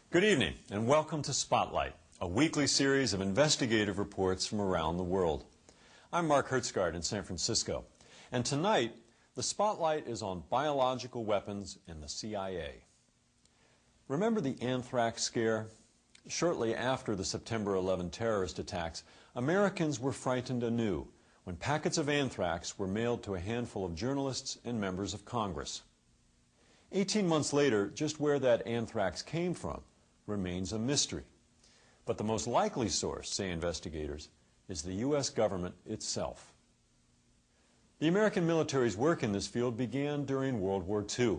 Good evening and welcome to Spotlight, a weekly series of investigative reports from around the world. I'm Mark Hertzgaard in San Francisco, and tonight the Spotlight is on biological weapons and the CIA. Remember the anthrax scare? Shortly after the September 11 terrorist attacks, Americans were frightened anew when packets of anthrax were mailed to a handful of journalists and members of Congress. 18 months later, just where that anthrax came from remains a mystery. But the most likely source, say investigators, is the U.S. government itself. The American military's work in this field began during World War II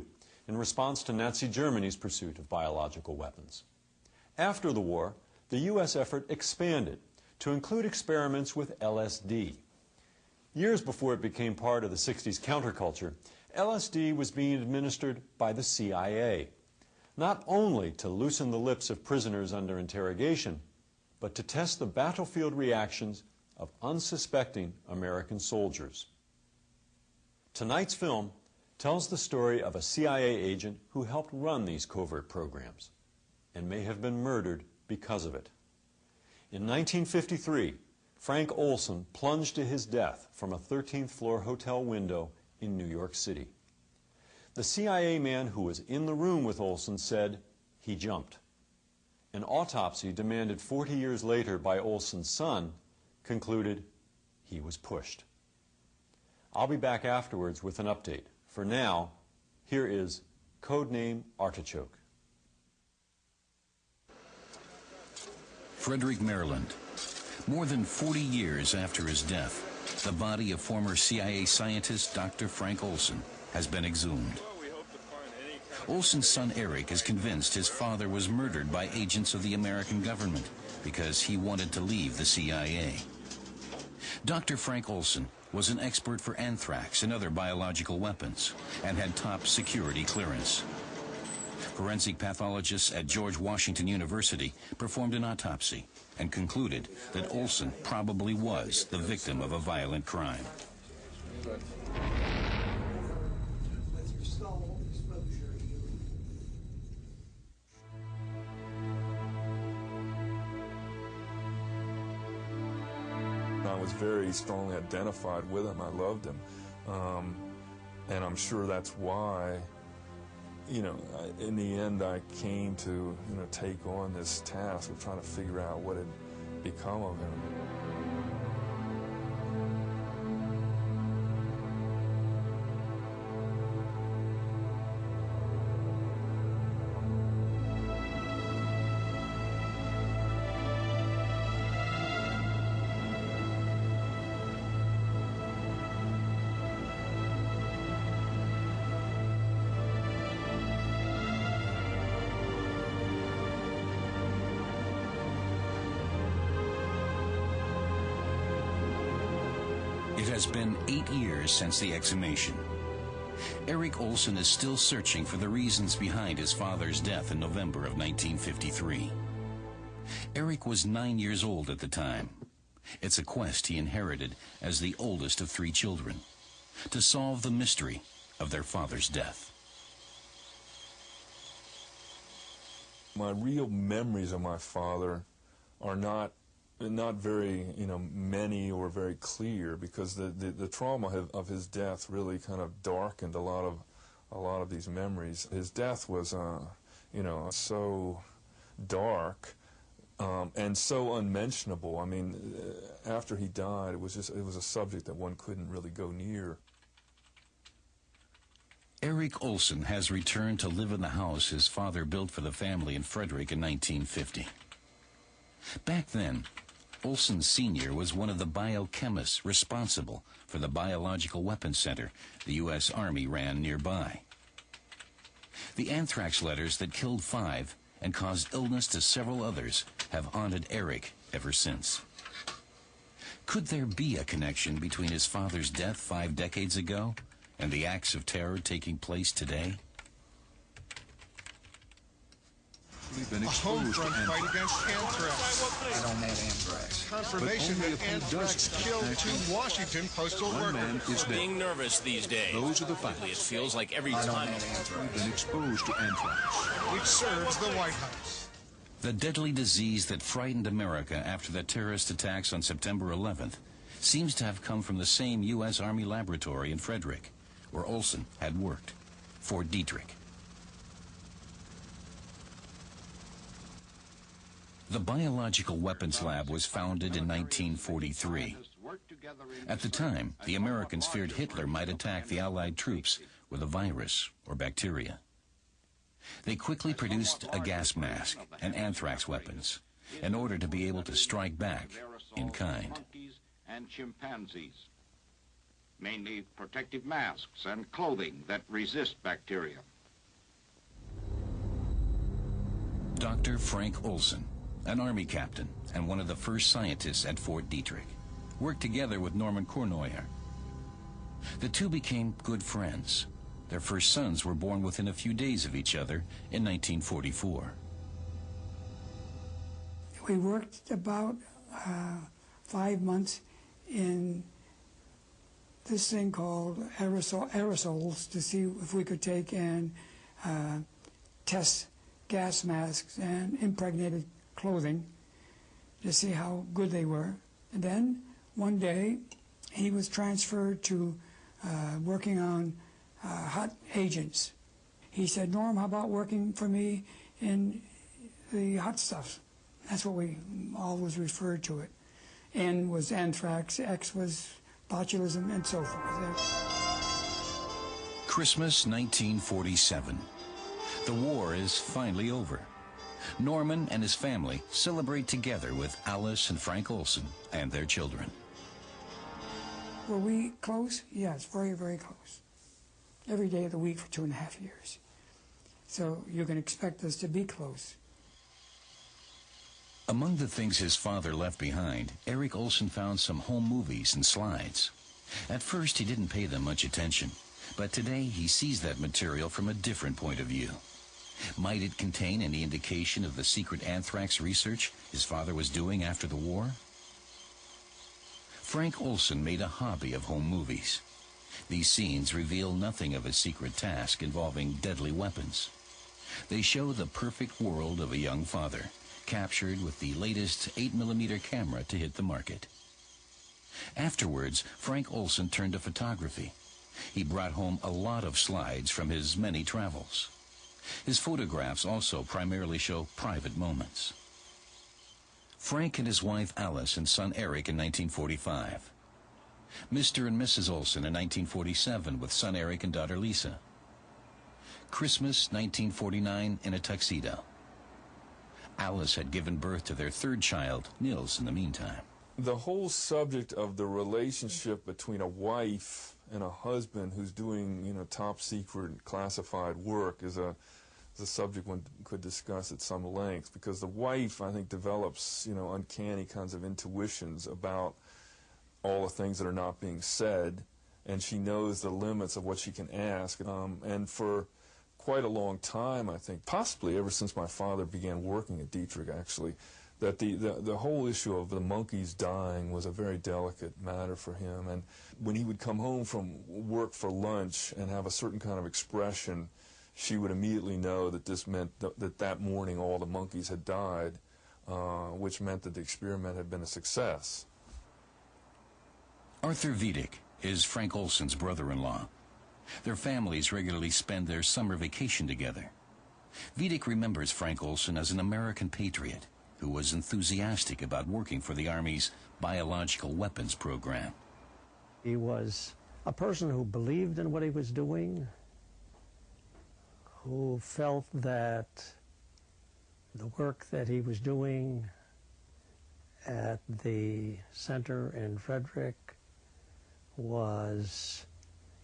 in response to Nazi Germany's pursuit of biological weapons. After the war, the U.S. effort expanded to include experiments with LSD. Years before it became part of the 60s counterculture, LSD was being administered by the CIA, not only to loosen the lips of prisoners under interrogation, but to test the battlefield reactions of unsuspecting American soldiers. Tonight's film tells the story of a CIA agent who helped run these covert programs and may have been murdered because of it. In 1953, Frank Olson plunged to his death from a 13th floor hotel window in New York City. The CIA man who was in the room with Olson said he jumped. An autopsy demanded 40 years later by Olson's son concluded he was pushed. I'll be back afterwards with an update. For now, here is codename Artichoke. Frederick, Maryland. More than 40 years after his death, the body of former CIA scientist Dr. Frank Olson has been exhumed. Olson's son Eric is convinced his father was murdered by agents of the American government because he wanted to leave the CIA. Dr. Frank Olson was an expert for anthrax and other biological weapons and had top security clearance. Forensic pathologists at George Washington University performed an autopsy and concluded that Olson probably was the victim of a violent crime. I was very strongly identified with him. I loved him. And I'm sure that's why, in the end I came to, take on this task of trying to figure out what had become of him. It has been 8 years since the exhumation. Eric Olson is still searching for the reasons behind his father's death in November of 1953. Eric was 9 years old at the time. It's a quest he inherited as the oldest of 3 children, to solve the mystery of their father's death. My real memories of my father are not very, many or very clear, because the trauma of his death really kind of darkened a lot of these memories. His death was, so dark and so unmentionable. I mean, after he died, it was a subject that one couldn't really go near. Eric Olson has returned to live in the house his father built for the family in Frederick in 1950. Back then, Olson Sr. was one of the biochemists responsible for the Biological Weapons Center the U.S. Army ran nearby. The anthrax letters that killed 5 and caused illness to several others have haunted Eric ever since. Could there be a connection between his father's death 5 decades ago and the acts of terror taking place today? Been a home front fight against anthrax. I don't have anthrax. Confirmation that anthrax killed 2 Washington postal workers. We're being nervous these days. Those are the facts. It feels like every I don't time have anthrax. We've been exposed to anthrax. Which serves the White House. The deadly disease that frightened America after the terrorist attacks on September 11th seems to have come from the same U.S. Army laboratory in Frederick, where Olson had worked, Fort Detrick. The Biological Weapons Lab was founded in 1943. At the time, the Americans feared Hitler might attack the Allied troops with a virus or bacteria. They quickly produced a gas mask and anthrax weapons in order to be able to strike back in kind. And chimpanzees, mainly protective masks and clothing that resist bacteria. Dr. Frank Olson, an Army captain and one of the first scientists at Fort Detrick, worked together with Norman Cournoyer. The two became good friends. Their first sons were born within a few days of each other in 1944. We worked about 5 months in this thing called aerosols to see if we could take and test gas masks and impregnated clothing to see how good they were. And then one day he was transferred to working on hot agents. He said, "Norm, how about working for me in the hot stuff?" That's what we always referred to it. N was anthrax, X was botulism, and so forth. Christmas 1947. The war is finally over. Norman and his family celebrate together with Alice and Frank Olson and their children. Were we close? Yes, very, very close. Every day of the week for 2.5 years. So you can expect us to be close. Among the things his father left behind, Eric Olson found some home movies and slides. At first, he didn't pay them much attention, but today he sees that material from a different point of view. Might it contain any indication of the secret anthrax research his father was doing after the war? Frank Olson made a hobby of home movies. These scenes reveal nothing of his secret task involving deadly weapons. They show the perfect world of a young father, captured with the latest 8mm camera to hit the market. Afterwards, Frank Olson turned to photography. He brought home a lot of slides from his many travels. His photographs also primarily show private moments. Frank and his wife Alice and son Eric in 1945. Mr. and Mrs. Olson in 1947 with son Eric and daughter Lisa. Christmas 1949 in a tuxedo. Alice had given birth to their third child, Nils, in the meantime. The whole subject of the relationship between a wife and a husband who's doing, top secret classified work is a subject one could discuss at some length, because the wife, I think, develops, uncanny kinds of intuitions about all the things that are not being said, and she knows the limits of what she can ask. And for quite a long time, I think, possibly ever since my father began working at Detrick, actually, that the whole issue of the monkeys dying was a very delicate matter for him. And when he would come home from work for lunch and have a certain kind of expression, she would immediately know that this meant that morning all the monkeys had died, which meant that the experiment had been a success. Arthur Vidic is Frank Olson's brother-in-law. Their families regularly spend their summer vacation together. Vidic remembers Frank Olson as an American patriot who was enthusiastic about working for the Army's biological weapons program. He was a person who believed in what he was doing, who felt that the work that he was doing at the center in Frederick was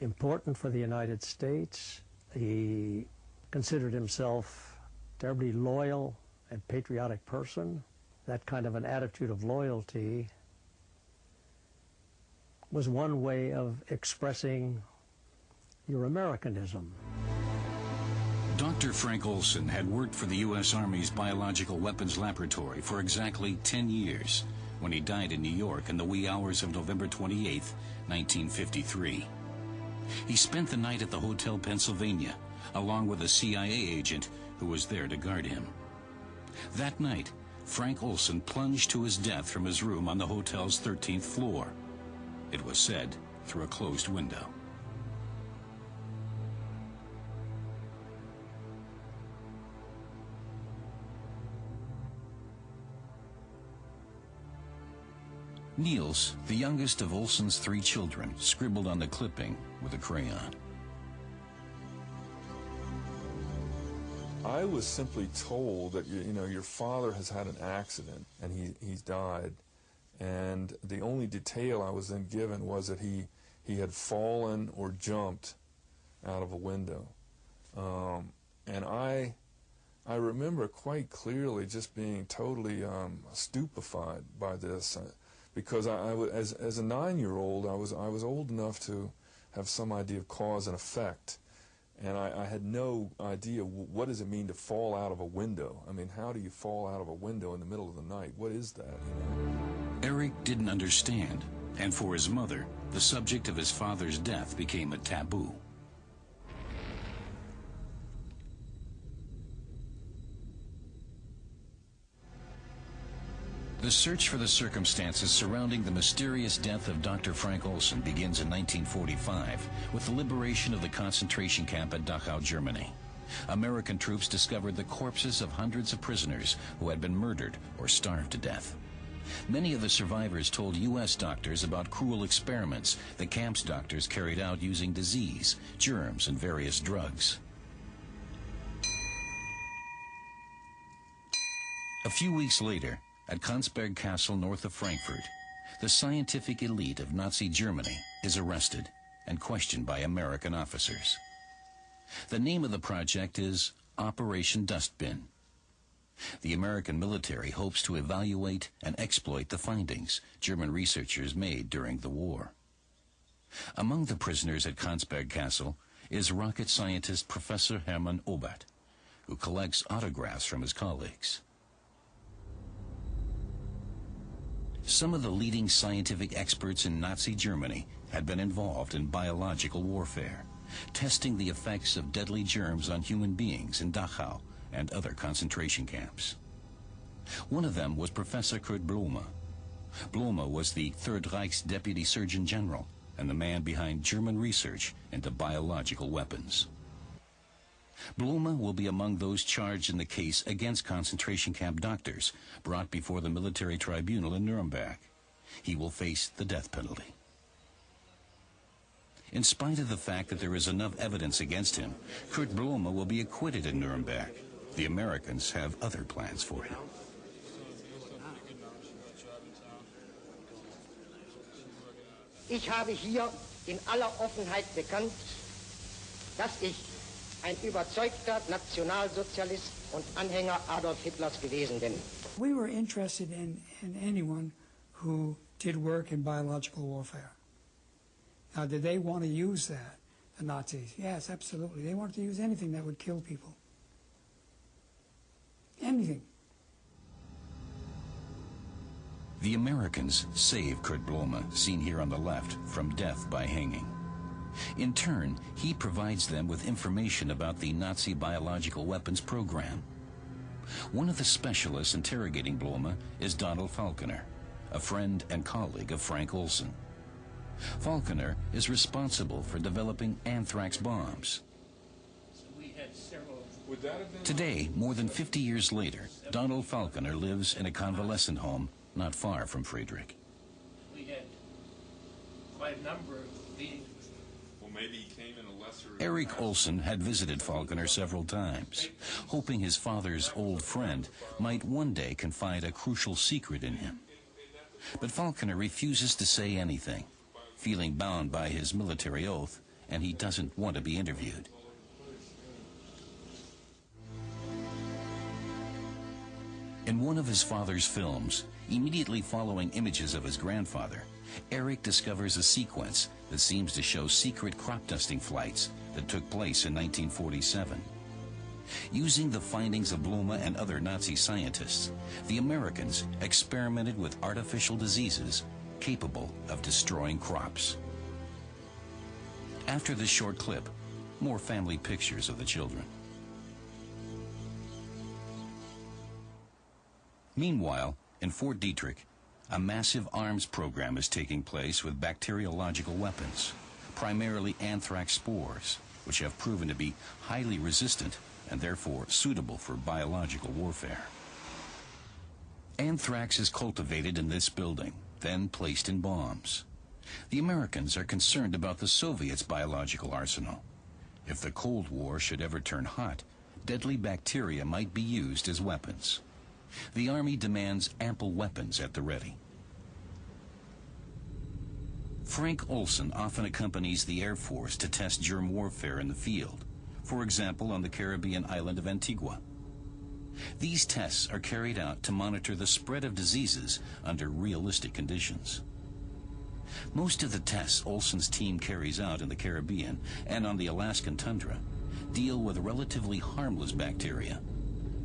important for the United States. He considered himself a terribly loyal and patriotic person. That kind of an attitude of loyalty was one way of expressing your Americanism. Dr. Frank Olson had worked for the U.S. Army's Biological Weapons Laboratory for exactly 10 years when he died in New York in the wee hours of November 28, 1953. He spent the night at the Hotel Pennsylvania, along with a CIA agent who was there to guard him. That night, Frank Olson plunged to his death from his room on the hotel's 13th floor. It was said through a closed window. Niels, the youngest of Olson's 3 children, scribbled on the clipping with a crayon. I was simply told that, your father has had an accident and he's died. And the only detail I was then given was that he had fallen or jumped out of a window. And I remember quite clearly just being totally stupefied by this. Because as a 9-year-old, I was old enough to have some idea of cause and effect, and I had no idea what does it mean to fall out of a window. I mean, how do you fall out of a window in the middle of the night? What is that? Eric didn't understand, and for his mother, the subject of his father's death became a taboo. The search for the circumstances surrounding the mysterious death of Dr. Frank Olson begins in 1945 with the liberation of the concentration camp at Dachau, Germany. American troops discovered the corpses of hundreds of prisoners who had been murdered or starved to death. Many of the survivors told U.S. doctors about cruel experiments the camp's doctors carried out using disease, germs, and various drugs. A few weeks later, at Konsberg Castle north of Frankfurt, the scientific elite of Nazi Germany is arrested and questioned by American officers. The name of the project is Operation Dustbin. The American military hopes to evaluate and exploit the findings German researchers made during the war. Among the prisoners at Konsberg Castle is rocket scientist Professor Hermann Oberth, who collects autographs from his colleagues. Some of the leading scientific experts in Nazi Germany had been involved in biological warfare, testing the effects of deadly germs on human beings in Dachau and other concentration camps. One of them was Professor Kurt Blume. Blume was the Third Reich's Deputy Surgeon General and the man behind German research into biological weapons. Blume will be among those charged in the case against concentration camp doctors brought before the military tribunal in Nuremberg. He will face the death penalty. In spite of the fact that there is enough evidence against him, Kurt Blume will be acquitted in Nuremberg. The Americans have other plans for him. Ich habe hier in aller Offenheit bekannt, dass ich ein überzeugter Nationalsozialist und Anhänger Adolf Hitlers gewesen bin. We were interested in anyone who did work in biological warfare. Now, did they want to use that, the Nazis? Yes, absolutely. They wanted to use anything that would kill people. Anything. The Americans save Kurt Blume, seen here on the left, from death by hanging. In turn, he provides them with information about the Nazi biological weapons program. One of the specialists interrogating Blume is Donald Falconer, a friend and colleague of Frank Olson. Falconer is responsible for developing anthrax bombs. Today, more than 50 years later, Donald Falconer lives in a convalescent home not far from Friedrich. We had quite a number of meetings. Eric Olson had visited Falconer several times, hoping his father's old friend might one day confide a crucial secret in him. But Falconer refuses to say anything, feeling bound by his military oath, and he doesn't want to be interviewed. In one of his father's films, immediately following images of his grandfather, Eric discovers a sequence that seems to show secret crop dusting flights that took place in 1947. Using the findings of Blume and other Nazi scientists, the Americans experimented with artificial diseases capable of destroying crops. After this short clip, more family pictures of the children. Meanwhile, in Fort Detrick, a massive arms program is taking place with bacteriological weapons, primarily anthrax spores, which have proven to be highly resistant and therefore suitable for biological warfare. Anthrax is cultivated in this building, then placed in bombs. The Americans are concerned about the Soviets' biological arsenal. If the Cold War should ever turn hot, deadly bacteria might be used as weapons. The Army demands ample weapons at the ready. Frank Olson often accompanies the Air Force to test germ warfare in the field, for example on the Caribbean island of Antigua. These tests are carried out to monitor the spread of diseases under realistic conditions. Most of the tests Olson's team carries out in the Caribbean and on the Alaskan tundra deal with relatively harmless bacteria,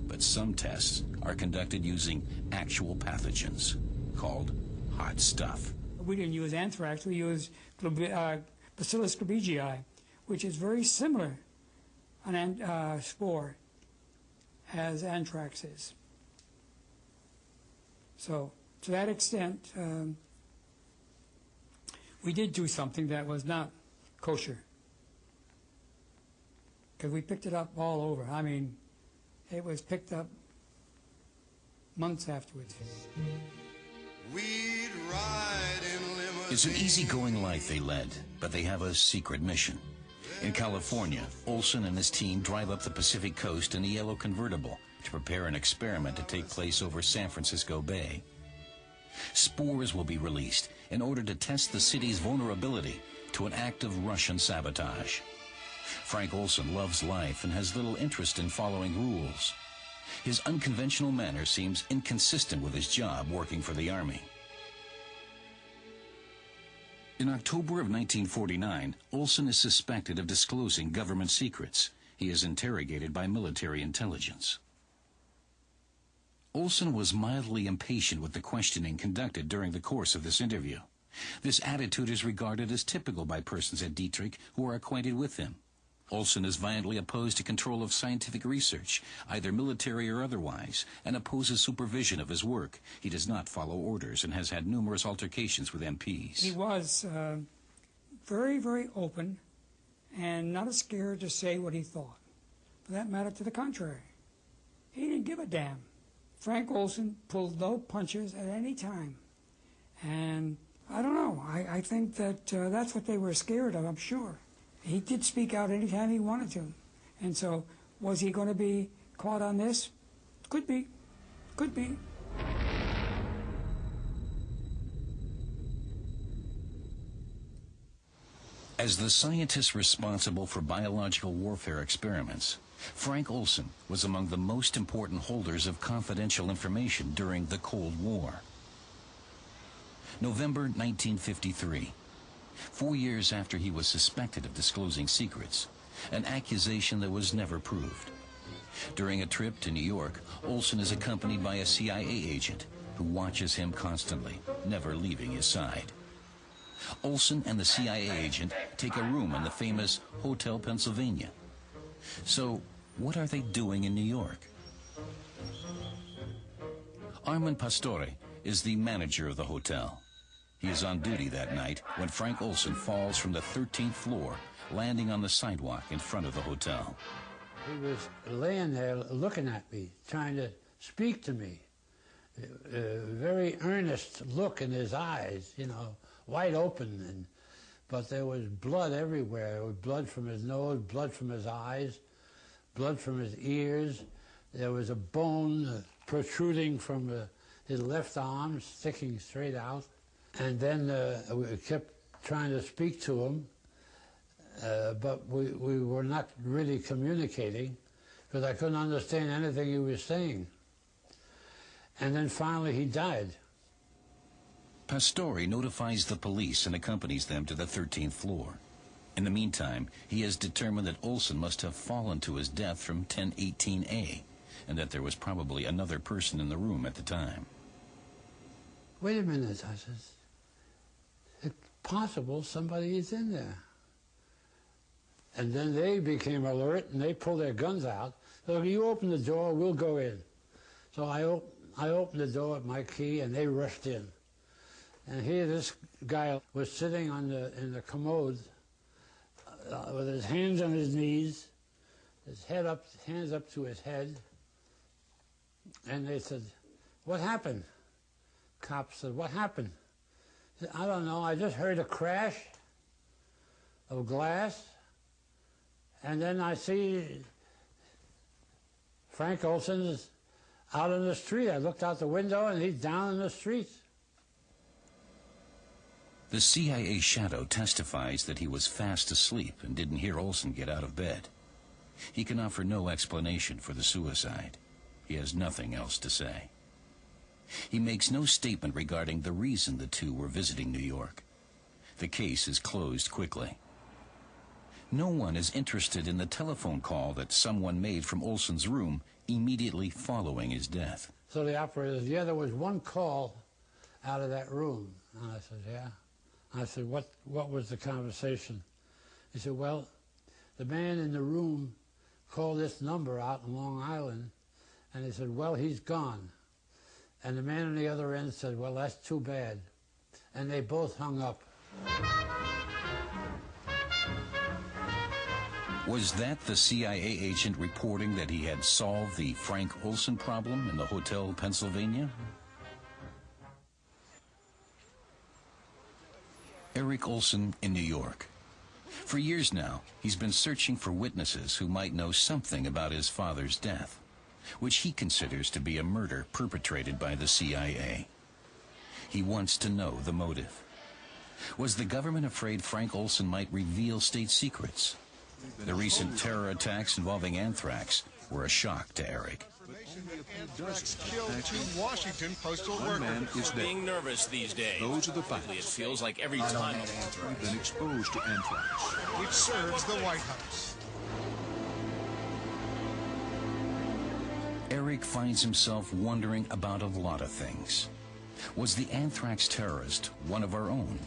but some tests are conducted using actual pathogens called hot stuff. We didn't use anthrax, we used Bacillus glabigii, which is very similar an spore as anthrax is. So to that extent, we did do something that was not kosher, because we picked it up all over. I mean, it was picked up months afterwards. We'd ride in limousines. It's an easygoing life they led, but they have a secret mission. In California, Olson and his team drive up the Pacific coast in a yellow convertible to prepare an experiment to take place over San Francisco Bay. Spores will be released in order to test the city's vulnerability to an act of Russian sabotage. Frank Olson loves life and has little interest in following rules. His unconventional manner seems inconsistent with his job working for the Army. In October of 1949, Olson is suspected of disclosing government secrets. He is interrogated by military intelligence. Olson was mildly impatient with the questioning conducted during the course of this interview. This attitude is regarded as typical by persons at Detrick who are acquainted with him. Olson is violently opposed to control of scientific research, either military or otherwise, and opposes supervision of his work. He does not follow orders and has had numerous altercations with MPs. He was very, very open and not scared to say what he thought. For that matter, to the contrary. He didn't give a damn. Frank Olson pulled no punches at any time. And I don't know, I think that that's what they were scared of, I'm sure. He did speak out anytime he wanted to. And so, was he going to be caught on this? Could be. Could be. As the scientist responsible for biological warfare experiments, Frank Olson was among the most important holders of confidential information during the Cold War. November 1953. 4 years after he was suspected of disclosing secrets, an accusation that was never proved. During a trip to New York, Olson is accompanied by a CIA agent who watches him constantly, never leaving his side. Olson and the CIA agent take a room in the famous Hotel Pennsylvania. So, what are they doing in New York? Armand Pastore is the manager of the hotel. He is on duty that night when Frank Olson falls from the 13th floor, landing on the sidewalk in front of the hotel. He was laying there looking at me, trying to speak to me. A very earnest look in his eyes, you know, wide open. But there was blood everywhere. There was blood from his nose, blood from his eyes, blood from his ears. There was a bone protruding from his left arm, sticking straight out. And then we kept trying to speak to him, but we were not really communicating because I couldn't understand anything he was saying. And then finally he died. Pastore notifies the police and accompanies them to the 13th floor. In the meantime, he has determined that Olson must have fallen to his death from 1018A, and that there was probably another person in the room at the time. Wait a minute, I says. It's possible somebody is in there. And then they became alert and they pulled their guns out. So if you open the door, we'll go in. So I I opened the door with my key, and they rushed in. And here this guy was sitting in the commode with his hands on his knees, his head up, hands up to his head. And they said, "What happened?" Cop said, "What happened?" He said, "I don't know. I just heard a crash of glass, and then I see Frank Olson is out in the street. I looked out the window, and he's down in the street." The CIA shadow testifies that he was fast asleep and didn't hear Olson get out of bed. He can offer no explanation for the suicide. He has nothing else to say. He makes no statement regarding the reason the two were visiting New York. The case is closed quickly. No one is interested in the telephone call that someone made from Olson's room immediately following his death. So the operator said, "Yeah, there was one call out of that room." And I said, "Yeah." I said, what was the conversation?" He said, "Well, the man in the room called this number out in Long Island," and he said, "Well, he's gone." And the man on the other end said, "Well, that's too bad." And they both hung up. Was that the CIA agent reporting that he had solved the Frank Olson problem in the Hotel Pennsylvania? Eric Olson in New York. For years now, he's been searching for witnesses who might know something about his father's death, which he considers to be a murder perpetrated by the CIA. He wants to know the motive. Was the government afraid Frank Olson might reveal state secrets? The recent terror attacks involving anthrax were a shock to Eric. Anthrax killed 2 Washington postal workers. Man is dead. Being nervous these days. Those are the facts. It feels like every time We've been exposed to anthrax, Which serves the White House. Eric finds himself wondering about a lot of things. Was the anthrax terrorist one of our own?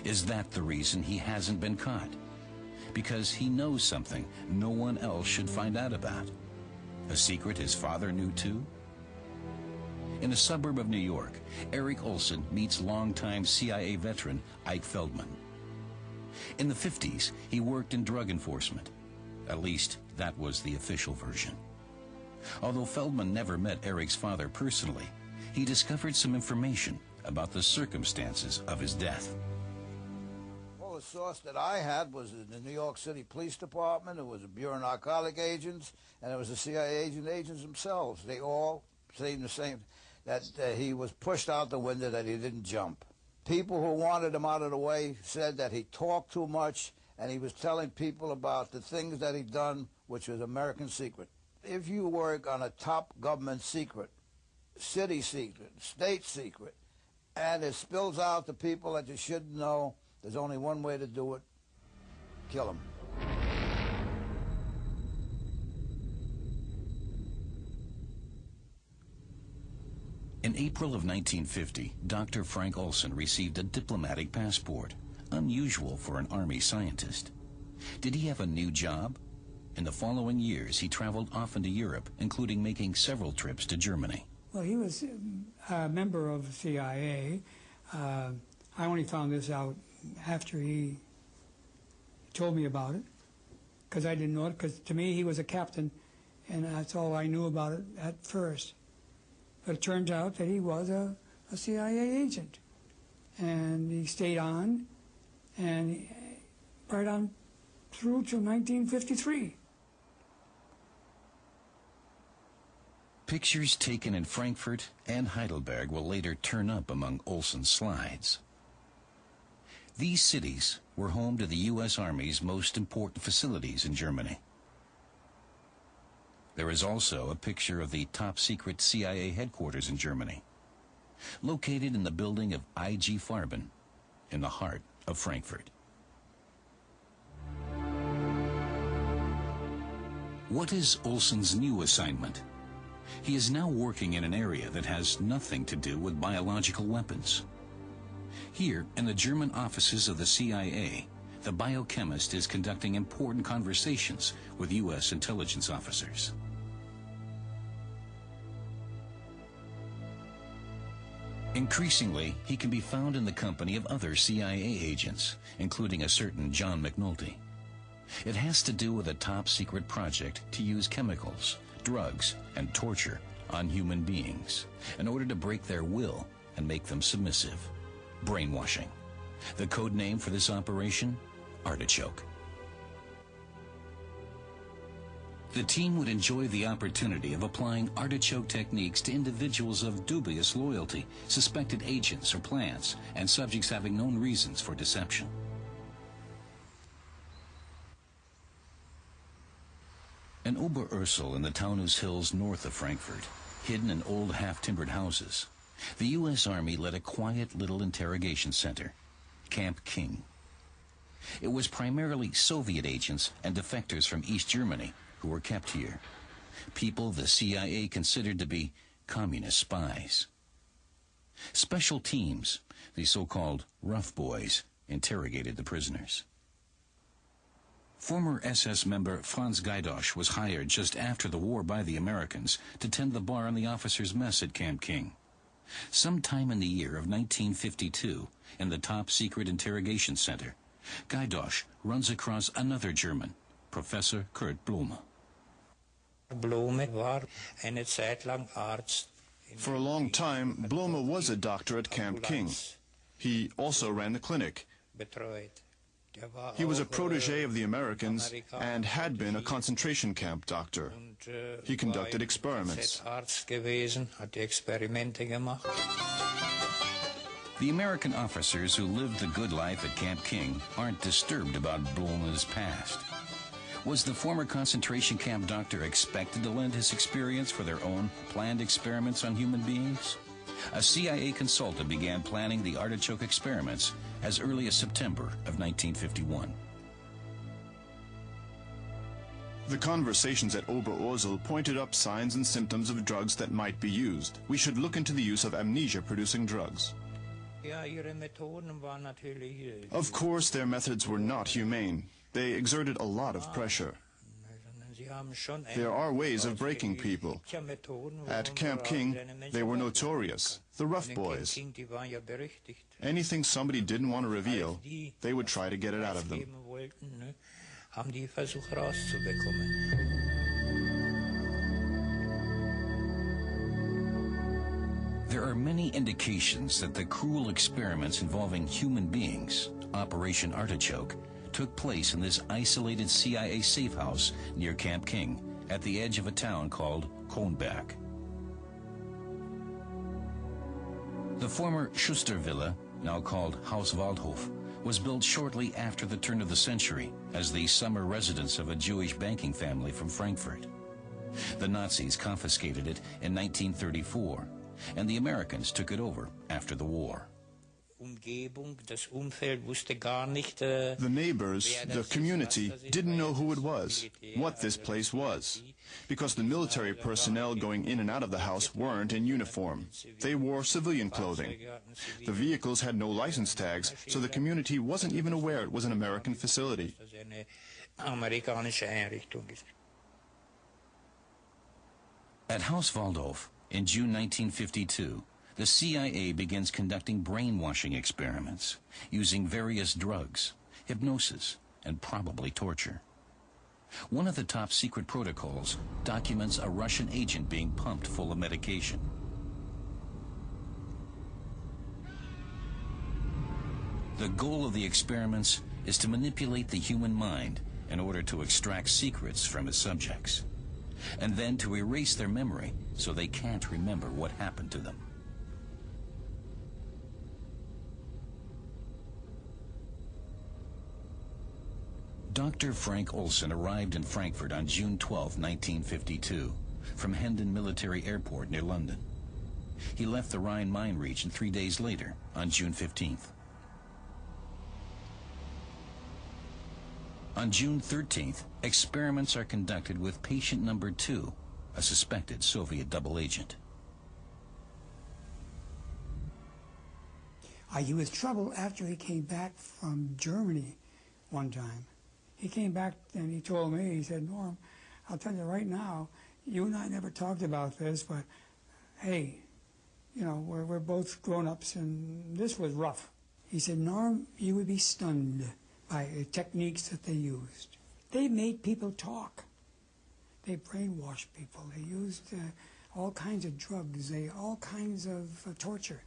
Is that the reason he hasn't been caught? Because he knows something no one else should find out about. A secret his father knew too? In a suburb of New York, Eric Olson meets longtime CIA veteran Ike Feldman. In the 50s, he worked in drug enforcement. At least, that was the official version. Although Feldman never met Eric's father personally, he discovered some information about the circumstances of his death. Well, the source that I had was in the New York City Police Department. It was the Bureau of Narcotic Agents, and it was the CIA agents themselves. They all saying the same, that he was pushed out the window, that he didn't jump. People who wanted him out of the way said that he talked too much, and he was telling people about the things that he'd done, which was American secret. If you work on a top government secret, city secret, state secret, and it spills out to people that you shouldn't know, there's only one way to do it: kill them. In April of 1950, Dr. Frank Olson received a diplomatic passport, unusual for an Army scientist. Did he have a new job? In the following years, he traveled often to Europe, including making several trips to Germany. Well, he was a member of the CIA. I only found this out after he told me about it, because I didn't know it, because to me he was a captain, and that's all I knew about it at first. But it turns out that he was a CIA agent, and he stayed on, and right on through to 1953. Pictures taken in Frankfurt and Heidelberg will later turn up among Olson's slides. These cities were home to the U.S. Army's most important facilities in Germany. There is also a picture of the top-secret CIA headquarters in Germany, located in the building of IG Farben, in the heart of Frankfurt. What is Olson's new assignment? He is now working in an area that has nothing to do with biological weapons. Here, in the German offices of the CIA, the biochemist is conducting important conversations with U.S. intelligence officers. Increasingly, he can be found in the company of other CIA agents, including a certain John McNulty. It has to do with a top-secret project to use chemicals, drugs, and torture on human beings in order to break their will and make them submissive. Brainwashing. The code name for this operation? Artichoke. The team would enjoy the opportunity of applying artichoke techniques to individuals of dubious loyalty, suspected agents or plants, and subjects having known reasons for deception. In Oberursel in the Taunus Hills north of Frankfurt, hidden in old half-timbered houses, the U.S. Army led a quiet little interrogation center, Camp King. It was primarily Soviet agents and defectors from East Germany who were kept here, people the CIA considered to be communist spies. Special teams, the so-called rough boys, interrogated the prisoners. Former SS member Franz Gaidosch was hired just after the war by the Americans to tend the bar in the officers' mess at Camp King. Sometime in the year of 1952, in the top-secret interrogation center, Gaidosch runs across another German, Professor Kurt Blume. For a long time, Blume was a doctor at Camp King. He also ran the clinic. He was a protege of the Americans and had been a concentration camp doctor. He conducted experiments. The American officers who lived the good life at Camp King aren't disturbed about Blume's past. Was the former concentration camp doctor expected to lend his experience for their own planned experiments on human beings? A CIA consultant began planning the Artichoke experiments as early as September of 1951. The conversations at Oberursel pointed up signs and symptoms of drugs that might be used. We should look into the use of amnesia-producing drugs. Of course, their methods were not humane. They exerted a lot of pressure. There are ways of breaking people. At Camp King, they were notorious, the rough boys. Anything somebody didn't want to reveal, they would try to get it out of them. There are many indications that the cruel experiments involving human beings, Operation Artichoke, took place in this isolated CIA safe house near Camp King at the edge of a town called Kronberg. The former Schustervilla, now called Haus Waldhof, was built shortly after the turn of the century as the summer residence of a Jewish banking family from Frankfurt. The Nazis confiscated it in 1934, and the Americans took it over after the war. The neighbors, the community, didn't know who it was, what this place was, because the military personnel going in and out of the house weren't in uniform. They wore civilian clothing. The vehicles had no license tags, so the community wasn't even aware it was an American facility. At Haus Waldhof, in June 1952, the CIA begins conducting brainwashing experiments using various drugs, hypnosis, and probably torture. One of the top secret protocols documents a Russian agent being pumped full of medication. The goal of the experiments is to manipulate the human mind in order to extract secrets from its subjects, and then to erase their memory so they can't remember what happened to them. Dr. Frank Olson arrived in Frankfurt on June 12, 1952, from Hendon Military Airport near London. He left the Rhine mine region 3 days later, on June 15th. On June 13th, experiments are conducted with patient number 2, a suspected Soviet double agent. He was trouble after he came back from Germany one time. He came back and he told me, he said, "Norm, I'll tell you right now, you and I never talked about this, but hey, you know, we're both grown-ups, and this was rough. He said, Norm, you would be stunned by the techniques that they used. They made people talk. They brainwashed people. They used all kinds of drugs, all kinds of torture.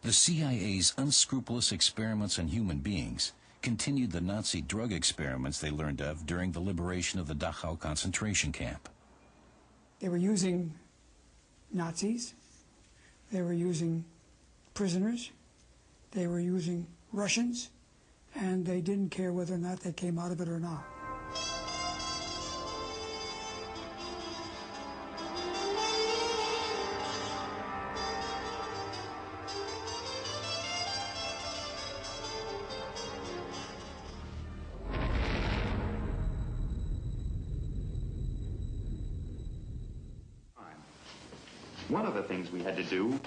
The CIA's unscrupulous experiments on human beings continued the Nazi drug experiments they learned of during the liberation of the Dachau concentration camp. They were using Nazis. They were using prisoners. They were using Russians. And they didn't care whether or not they came out of it or not. One of the things we had to do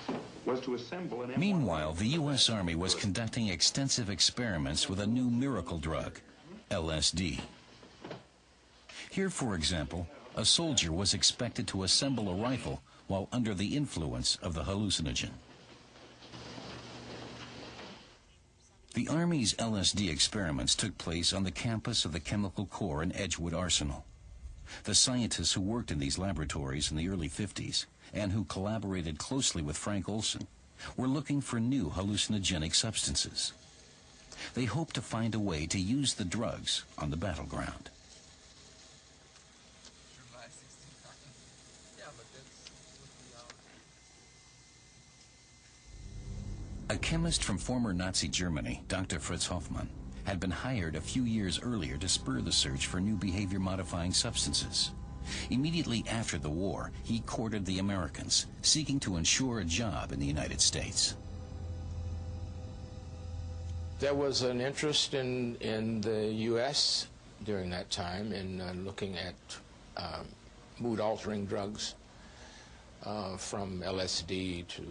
was to assemble an... Meanwhile, the U.S. Army was conducting extensive experiments with a new miracle drug, LSD. Here, for example, a soldier was expected to assemble a rifle while under the influence of the hallucinogen. The Army's LSD experiments took place on the campus of the Chemical Corps in Edgewood Arsenal. The scientists who worked in these laboratories in the early 50s and who collaborated closely with Frank Olson were looking for new hallucinogenic substances. They hoped to find a way to use the drugs on the battleground. A chemist from former Nazi Germany, Dr. Fritz Hoffmann, had been hired a few years earlier to spur the search for new behavior-modifying substances. Immediately after the war, he courted the Americans, seeking to ensure a job in the United States. There was an interest in the U.S. during that time in looking at mood-altering drugs, from LSD to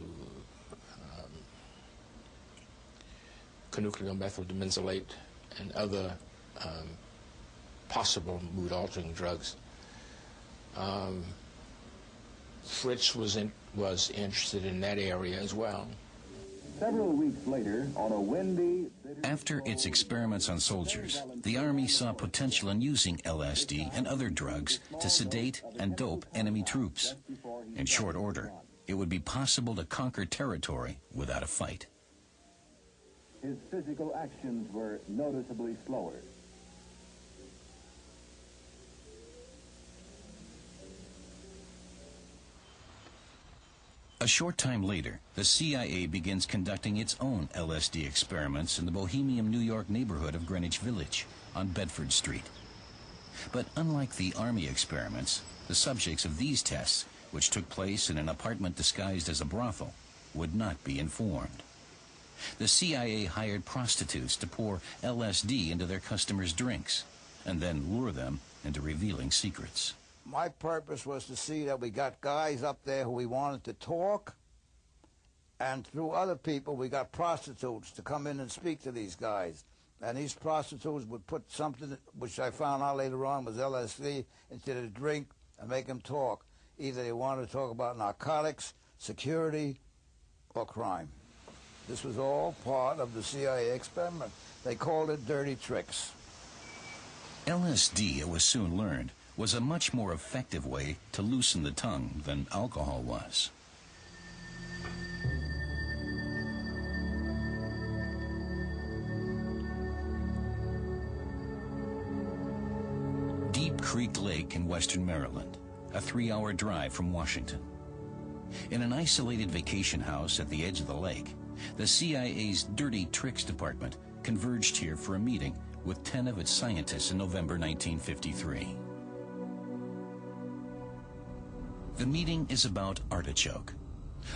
conucleomethyldimensolate and other possible mood-altering drugs. Fritz was interested in that area as well. Several weeks later, on a windy... After its experiments on soldiers, the Army saw potential in using LSD and other drugs to sedate and dope enemy troops. In short order, it would be possible to conquer territory without a fight. His physical actions were noticeably slower. A short time later, the CIA begins conducting its own LSD experiments in the bohemian New York neighborhood of Greenwich Village on Bedford Street. But unlike the Army experiments, the subjects of these tests, which took place in an apartment disguised as a brothel, would not be informed. The CIA hired prostitutes to pour LSD into their customers' drinks and then lure them into revealing secrets. My purpose was to see that we got guys up there who we wanted to talk, and through other people we got prostitutes to come in and speak to these guys. And these prostitutes would put something, which I found out later on was LSD, into the drink and make them talk. Either they wanted to talk about narcotics, security, or crime. This was all part of the CIA experiment. They called it dirty tricks. LSD, it was soon learned, was a much more effective way to loosen the tongue than alcohol was. Deep Creek Lake in western Maryland, a 3-hour drive from Washington. In an isolated vacation house at the edge of the lake, the CIA's Dirty Tricks Department converged here for a meeting with 10 of its scientists in November 1953. The meeting is about Artichoke.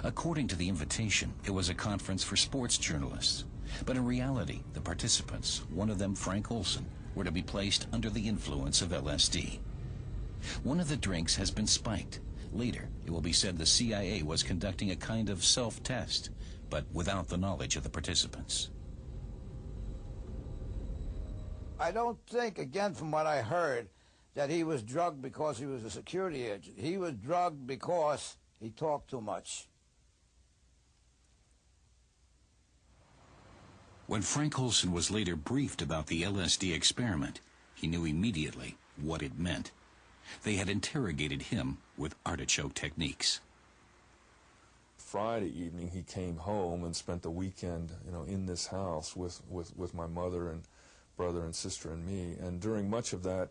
According to the invitation, it was a conference for sports journalists. But in reality, the participants, one of them Frank Olson, were to be placed under the influence of LSD. One of the drinks has been spiked. Later, it will be said the CIA was conducting a kind of self-test, but without the knowledge of the participants. I don't think, again from what I heard, that he was drugged because he was a security agent. He was drugged because he talked too much. When Frank Olson was later briefed about the LSD experiment, he knew immediately what it meant. They had interrogated him with artichoke techniques. Friday evening, he came home and spent the weekend, in this house with my mother and brother and sister and me. And during much of that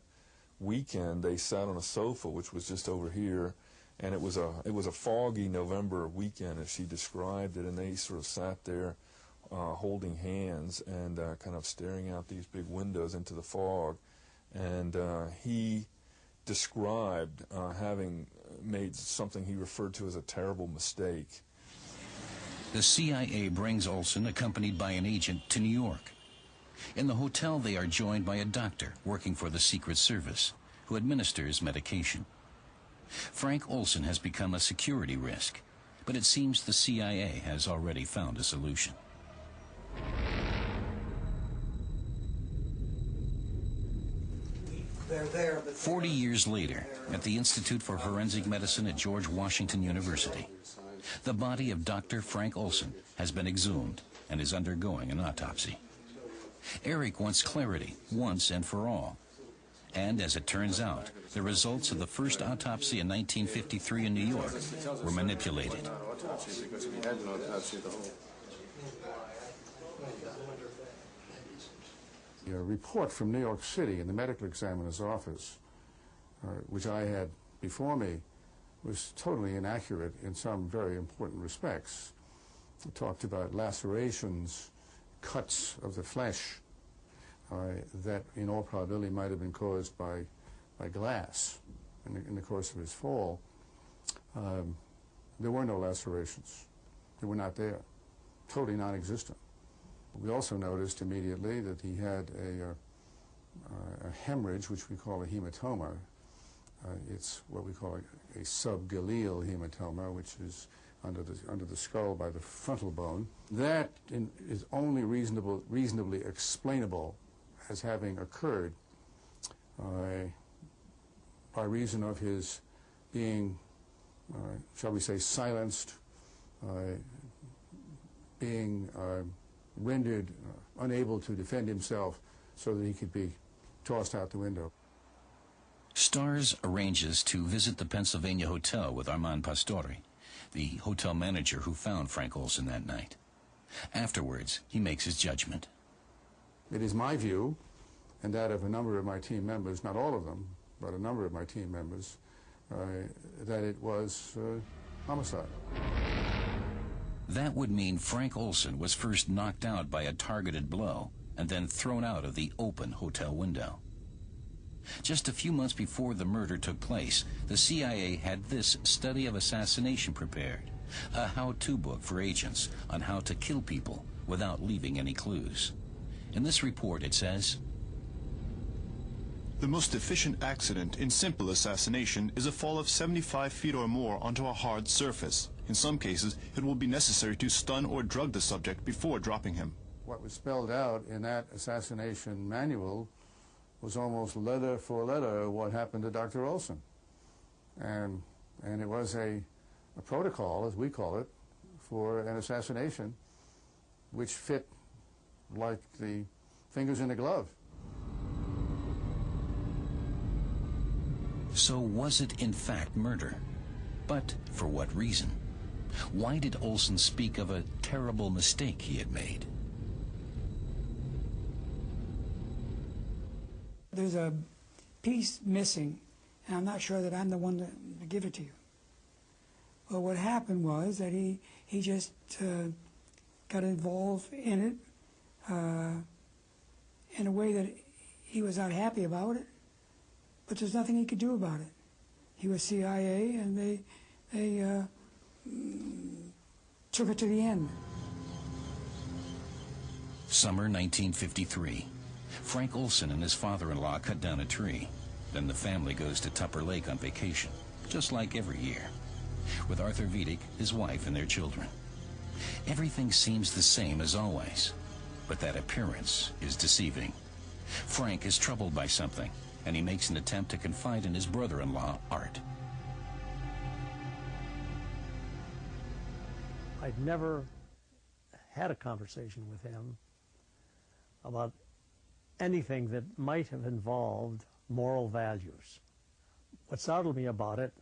weekend, they sat on a sofa, which was just over here, and it was a foggy November weekend, as she described it. And they sort of sat there, holding hands and kind of staring out these big windows into the fog. And he described having made something he referred to as a terrible mistake. The CIA brings Olson, accompanied by an agent, to New York. In the hotel, they are joined by a doctor working for the Secret Service, who administers medication. Frank Olson has become a security risk, but it seems the CIA has already found a solution. They're there, but 40 years later, at the Institute for Forensic Medicine at George Washington University, the body of Dr. Frank Olson has been exhumed and is undergoing an autopsy. Eric wants clarity once and for all. And as it turns out, the results of the first autopsy in 1953 in New York were manipulated. A report from New York City in the medical examiner's office, which I had before me, was totally inaccurate in some very important respects. It talked about lacerations, cuts of the flesh that in all probability might have been caused by glass in the course of his fall. There were no lacerations. They were not there, totally non-existent. We also noticed immediately that he had a hemorrhage, which we call a hematoma. It's what we call a subgaleal hematoma, which is under the skull by the frontal bone. That is only reasonably explainable as having occurred by reason of his being, shall we say, silenced, being rendered unable to defend himself so that he could be tossed out the window. Stars arranges to visit the Pennsylvania Hotel with Armand Pastore, the hotel manager who found Frank Olson that night. Afterwards, he makes his judgment. It is my view, and that of a number of my team members, not all of them, but a number of my team members, that it was homicide. That would mean Frank Olson was first knocked out by a targeted blow and then thrown out of the open hotel window. Just a few months before the murder took place, the CIA had this study of assassination prepared, a how-to book for agents on how to kill people without leaving any clues. In this report, it says, the most efficient accident in simple assassination is a fall of 75 feet or more onto a hard surface. In some cases, it will be necessary to stun or drug the subject before dropping him. What was spelled out in that assassination manual was almost letter for letter what happened to Dr. Olson. And it was a protocol, as we call it, for an assassination which fit like the fingers in a glove. So was it in fact murder? But for what reason? Why did Olson speak of a terrible mistake he had made? There's a piece missing, and I'm not sure that I'm the one to give it to you. But what happened was that he just got involved in it in a way that he was not happy about it, but there's nothing he could do about it. He was CIA, and they took it to the end. Summer 1953. Frank Olson and his father-in-law cut down a tree. Then the family goes to Tupper Lake on vacation, just like every year, with Arthur Vidic, his wife, and their children. Everything seems the same as always, but that appearance is deceiving. Frank is troubled by something, and he makes an attempt to confide in his brother-in-law, Art. I'd never had a conversation with him about anything that might have involved moral values. What startled me about it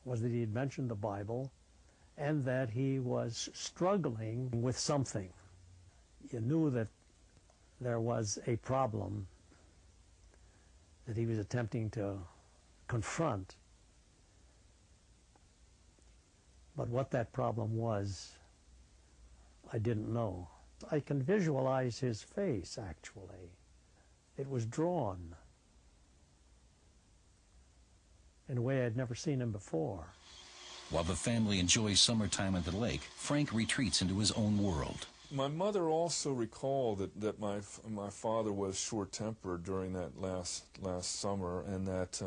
was that he had mentioned the Bible and that he was struggling with something. You knew that there was a problem that he was attempting to confront. But what that problem was, I didn't know. I can visualize his face, actually. It was drawn in a way I'd never seen him before. While the family enjoys summertime at the lake, Frank retreats into his own world. My mother also recalled that my father was short-tempered during that last summer, and that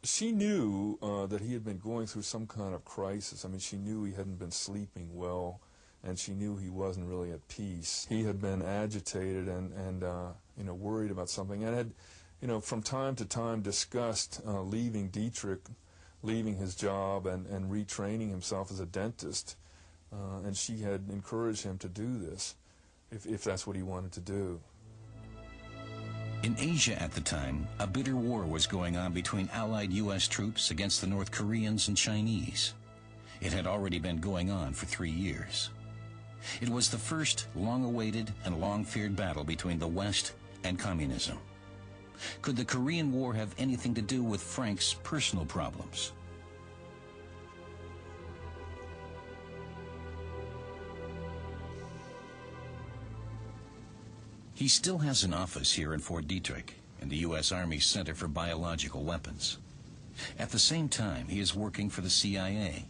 she knew that he had been going through some kind of crisis. I mean, she knew he hadn't been sleeping well, and she knew he wasn't really at peace. He had been agitated and worried about something, and had, from time to time discussed leaving Dietrich, leaving his job and retraining himself as a dentist. And she had encouraged him to do this, if that's what he wanted to do. In Asia at the time, a bitter war was going on between Allied U.S. troops against the North Koreans and Chinese. It had already been going on for 3 years. It was the first long-awaited and long-feared battle between the West and communism. Could the Korean War have anything to do with Frank's personal problems? He still has an office here in Fort Detrick, in the U.S. Army Center for Biological Weapons. At the same time, he is working for the CIA.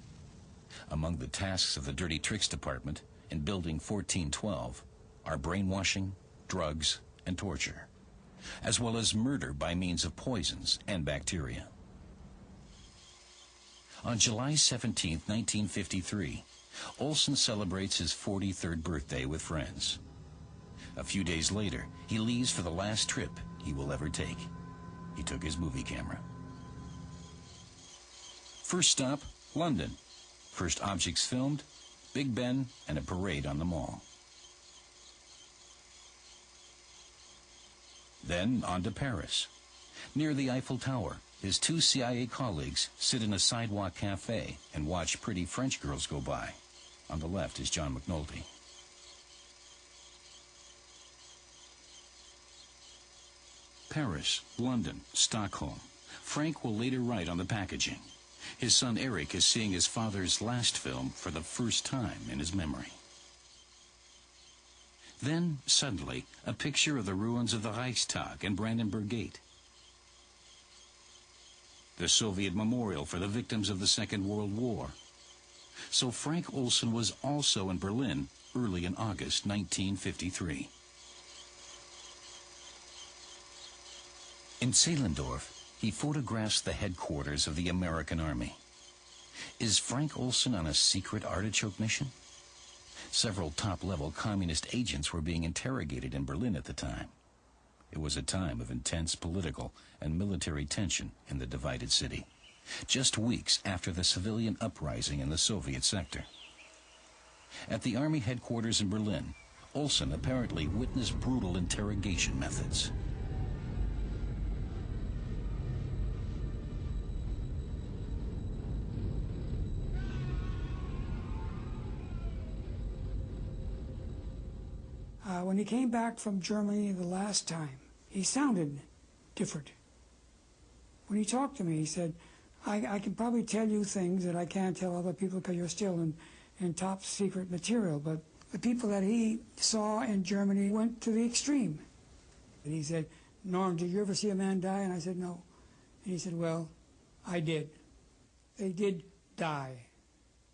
Among the tasks of the Dirty Tricks Department in Building 1412 are brainwashing, drugs, and torture, as well as murder by means of poisons and bacteria. On July 17, 1953, Olson celebrates his 43rd birthday with friends. A few days later, he leaves for the last trip he will ever take. He took his movie camera. First stop, London. First objects filmed, Big Ben and a parade on the Mall. Then on to Paris. Near the Eiffel Tower, his 2 CIA colleagues sit in a sidewalk cafe and watch pretty French girls go by. On the left is John McNulty. Paris, London, Stockholm. Frank will later write on the packaging. His son Eric is seeing his father's last film for the first time in his memory. Then, suddenly, a picture of the ruins of the Reichstag and Brandenburg Gate. The Soviet memorial for the victims of the Second World War. So Frank Olson was also in Berlin early in August 1953. In Zehlendorf, he photographs the headquarters of the American Army. Is Frank Olson on a secret Artichoke mission? Several top-level communist agents were being interrogated in Berlin at the time. It was a time of intense political and military tension in the divided city, just weeks after the civilian uprising in the Soviet sector. At the Army headquarters in Berlin, Olson apparently witnessed brutal interrogation methods. When he came back from Germany the last time, he sounded different. When he talked to me, he said, I can probably tell you things that I can't tell other people because you're still in top secret material, but the people that he saw in Germany went to the extreme. And he said, Norm, did you ever see a man die? And I said, no. And he said, well, I did. They did die.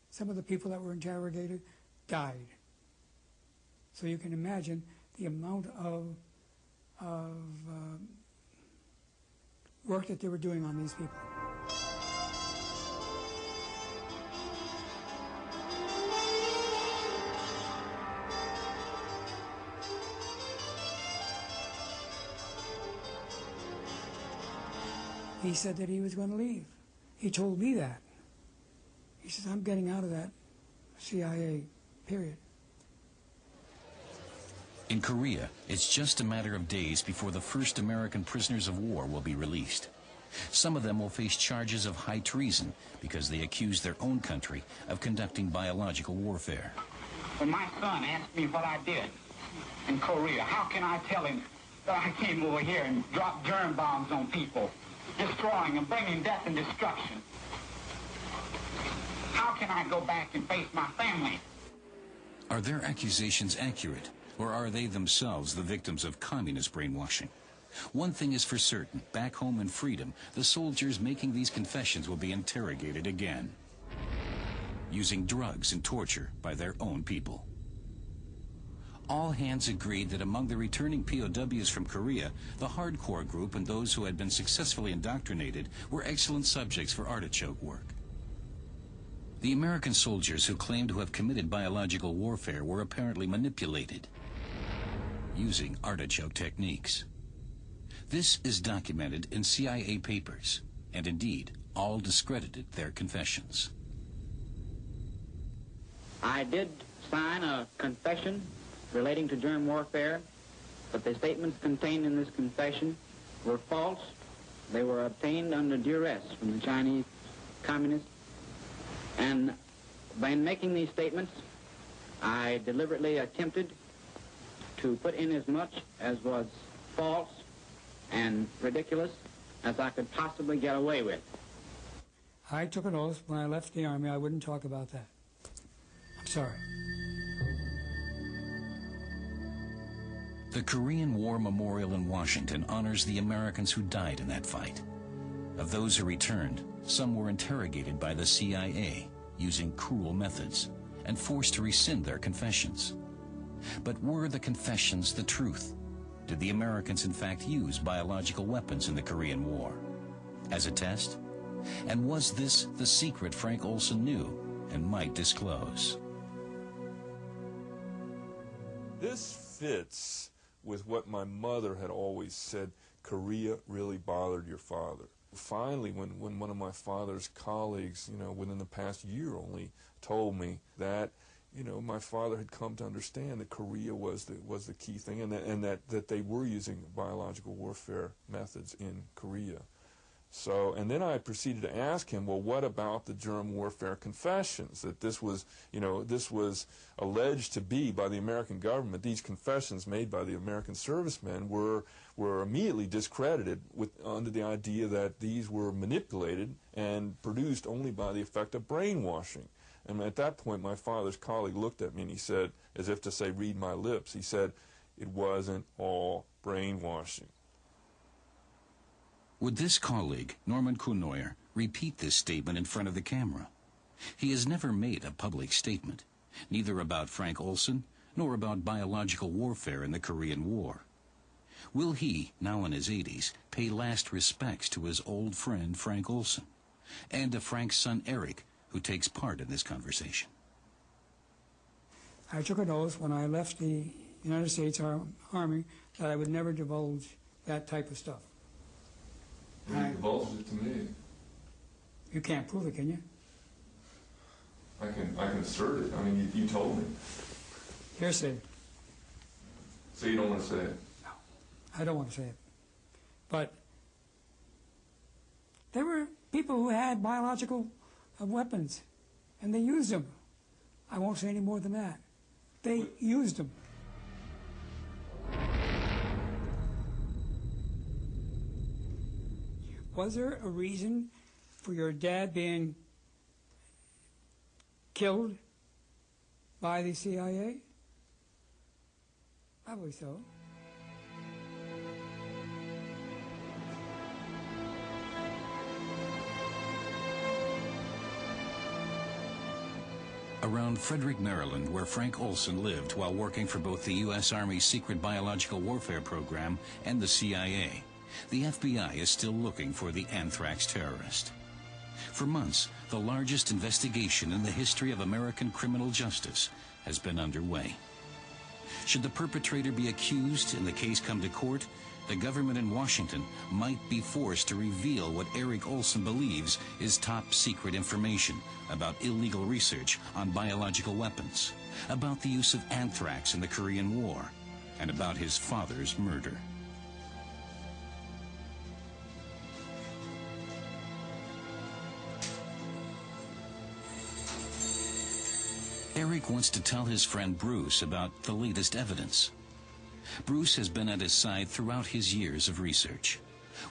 Some of the people that were interrogated died. So you can imagine the amount of work that they were doing on these people. He said that he was going to leave. He told me that. He says, I'm getting out of that CIA, period. In Korea, it's just a matter of days before the first American prisoners of war will be released. Some of them will face charges of high treason because they accuse their own country of conducting biological warfare. When my son asked me what I did in Korea, how can I tell him that I came over here and dropped germ bombs on people, destroying and bringing death and destruction? How can I go back and face my family? Are their accusations accurate, or are they themselves the victims of communist brainwashing? One thing is for certain, back home in freedom, the soldiers making these confessions will be interrogated again, using drugs and torture by their own people. All hands agreed that among the returning POWs from Korea, the hardcore group and those who had been successfully indoctrinated were excellent subjects for Artichoke work. The American soldiers who claimed to have committed biological warfare were apparently manipulated using Artichoke techniques. This is documented in CIA papers, and indeed, all discredited their confessions. I did sign a confession relating to germ warfare, but the statements contained in this confession were false. They were obtained under duress from the Chinese communists. And by making these statements, I deliberately attempted to put in as much as was false and ridiculous as I could possibly get away with. I took an oath when I left the Army I wouldn't talk about that. I'm sorry. The Korean War Memorial in Washington honors the Americans who died in that fight. Of those who returned, some were interrogated by the CIA using cruel methods and forced to rescind their confessions. But were the confessions the truth? Did the Americans in fact use biological weapons in the Korean War? As a test? And was this the secret Frank Olson knew and might disclose? This fits with what my mother had always said: Korea really bothered your father. Finally, when one of my father's colleagues, within the past year only, told me that, my father had come to understand that Korea was the key thing, and that they were using biological warfare methods in Korea. So, and then I proceeded to ask him, well, what about the germ warfare confessions? That this was alleged to be by the American government. These confessions made by the American servicemen were immediately discredited under the idea that these were manipulated and produced only by the effect of brainwashing. And at that point, my father's colleague looked at me and he said, as if to say, read my lips, he said, it wasn't all brainwashing. Would this colleague, Norman Kuhnoyer, repeat this statement in front of the camera? He has never made a public statement, neither about Frank Olson nor about biological warfare in the Korean War. Will he, now in his 80s, pay last respects to his old friend Frank Olson, and to Frank's son Eric, who takes part in this conversation? I took an oath when I left the United States Army that I would never divulge that type of stuff. You divulged it to me. You can't prove it, can you? I can assert it. I mean, you told me. Hearsay. So you don't want to say it? No, I don't want to say it. But there were people who had biological weapons, and they used them. I won't say any more than that. They used them. Was there a reason for your dad being killed by the CIA? Probably so. Around Frederick, Maryland, where Frank Olson lived while working for both the U.S. Army's secret biological warfare program and the CIA, the FBI is still looking for the anthrax terrorist. For months, the largest investigation in the history of American criminal justice has been underway. Should the perpetrator be accused and the case come to court, the government in Washington might be forced to reveal what Eric Olson believes is top-secret information about illegal research on biological weapons, about the use of anthrax in the Korean War, and about his father's murder. Eric wants to tell his friend Bruce about the latest evidence. Bruce has been at his side throughout his years of research.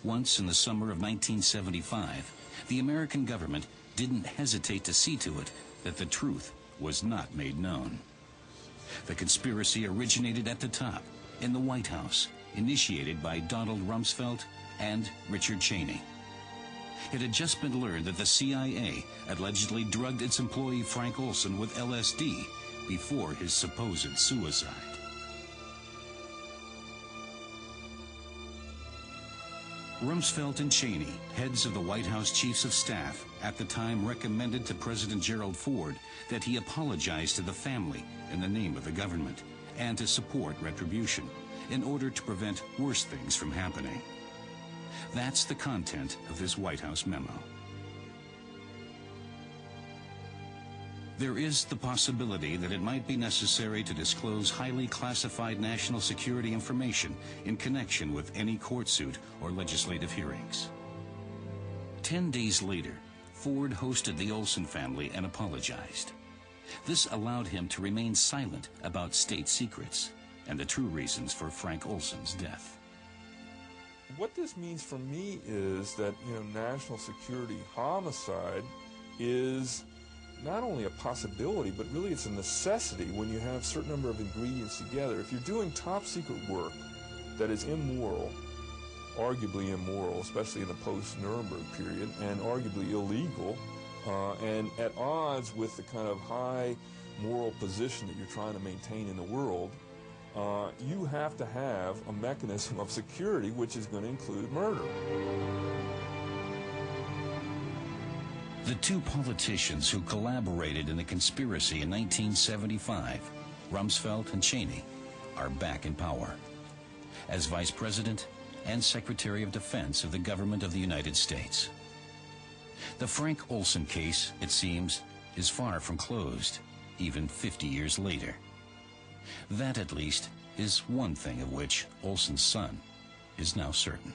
Once in the summer of 1975, the American government didn't hesitate to see to it that the truth was not made known. The conspiracy originated at the top, in the White House, initiated by Donald Rumsfeld and Richard Cheney. It had just been learned that the CIA allegedly drugged its employee Frank Olson with LSD before his supposed suicide. Rumsfeld and Cheney, heads of the White House Chiefs of Staff, at the time recommended to President Gerald Ford that he apologize to the family in the name of the government and to support retribution in order to prevent worse things from happening. That's the content of this White House memo. There is the possibility that it might be necessary to disclose highly classified national security information in connection with any court suit or legislative hearings. 10 days later, Ford hosted the Olson family and apologized. This allowed him to remain silent about state secrets and the true reasons for Frank Olson's death. What this means for me is that, national security homicide is not only a possibility, but really it's a necessity when you have a certain number of ingredients together. If you're doing top secret work that is immoral, arguably immoral, especially in the post-Nuremberg period, and arguably illegal, and at odds with the kind of high moral position that you're trying to maintain in the world, you have to have a mechanism of security which is going to include murder. The two politicians who collaborated in the conspiracy in 1975, Rumsfeld and Cheney, are back in power as Vice President and Secretary of Defense of the government of the United States. The Frank Olson case, it seems, is far from closed, even 50 years later. That, at least, is one thing of which Olson's son is now certain.